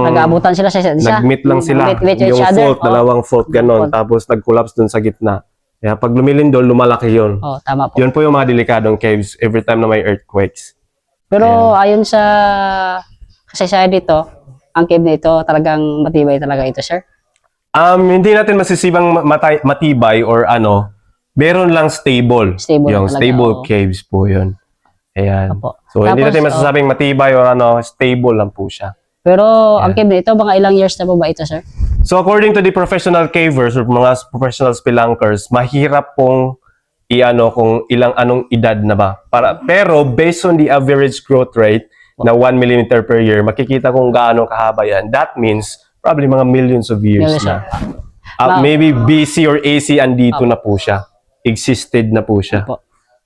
Nag-aabutan sila sa isa't isa. Nag-meet lang sila. Meet with each Yung other. fault, dalawang fault, ganon. Fault. Tapos nag-collapse dun sa gitna. Kaya pag lumilindol, lumalaki yun. Oh, tama po. Yun po yung mga delikadong caves every time na may earthquakes. Pero ayon sa kasaysayan dito, ang cave na ito talagang matibay talaga ito, sir. Hindi natin masisibang matibay or ano, meron lang stable. Stable Yung talaga, stable oo. caves po yun. Ayan. Opo. So, hindi Tapos, natin masasabing matibay or ano, stable lang po siya. Pero ang cave na ito, mga ilang years na po ba ito, sir? So, according to the professional cavers or mga professional spelunkers, mahirap pong i-ano kung anong edad na ba. Pero, based on the average growth rate na 1 mm per year, makikita kung gaano kahaba yan. That means, probably mga millions of years Millions, na. Wow. Maybe BC or AC andito na po siya. Existed na po siya. Opo.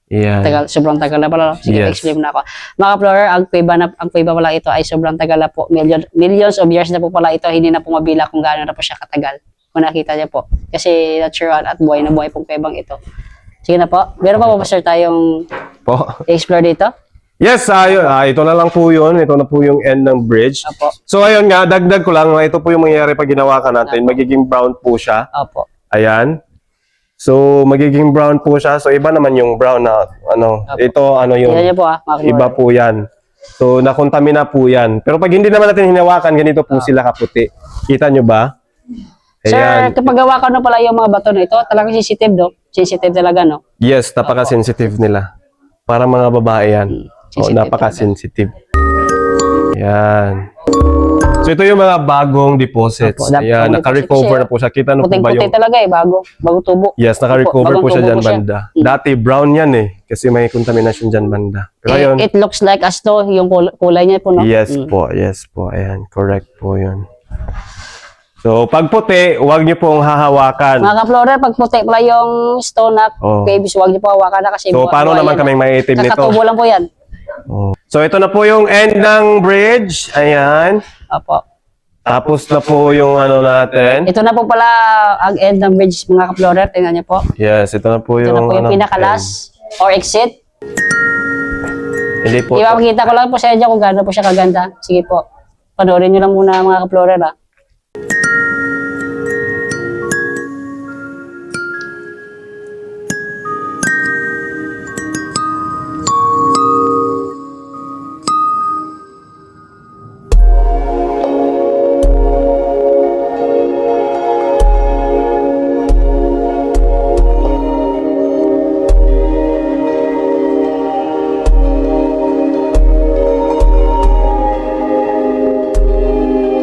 Yan. Tagal, sobrang tagal na pala. Sige, Yes. explain na ako. Mga kaplorer, ang kuweba pala ito ay sobrang tagal na po. Millions of years na po pala ito. Hindi na po mabila kung gaano na po siya katagal. Kung nakita niya po. Kasi natural at buhay na buhay pong kuwebang ito. Sige na po. Meron pa po ba, sir, tayong Po. explore dito? Yes, ito na lang po yun. Ito na po yung end ng bridge. Opo. So, ayun nga, dagdag ko lang. Ito po yung mangyayari pag ginawa ka natin. Magiging brown po siya. Opo. Ayan. So, magiging brown po siya. So, iba naman yung brown na, ano, Opo. ito, ano yung, Tingnan niyo po, mga kaplorer. iba po yan. So, nakontamina po yan. Pero pag hindi naman natin hinawakan, ganito po sila kaputi. Kita nyo ba? Sir, Ayan. kapag gawa ka na pala yung mga bato na ito, talagang sensitive, no? Sensitive talaga, no? Yes, napaka-sensitive nila. Para mga babae yan. Sensitive Napaka-sensitive. Yan. So, ito yung mga bagong deposits. Opo, Ayan, bagong naka-recover na deposits po siya. Kita nyo po ba Puting-puti yung... talaga eh, bago tubo. Yes, naka-recover Opo, po siya bagong dyan tubo po siya. banda. Dati brown yan eh. Kasi may contamination dyan banda. Pero ayun. It looks like as though yung kulay niya po, no? Yes po, yes po. Ayan, correct po yun. So, pag puti, huwag niyo pong hahawakan. Mga ka-florer, pag puti pala yung stone na Oh. babies, huwag niyo po hawakan na kasi So, paano naman kaming maiitim nito? kakatubo lang po yan. Oh. So, ito na po yung end ng bridge. Ayan. Opo. Tapos na po yung ano natin. Ito na po pala ang end ng bridge, mga ka-florer. Tingnan niyo po. Yes, ito na po Ito yung... na po yung ano, pinakalas or exit. Hindi po. Ipapakita ko lang po sa inyo kung gaano po siya kaganda. Sige po. Panoorin niyo lang muna, mga ka-florer, ha.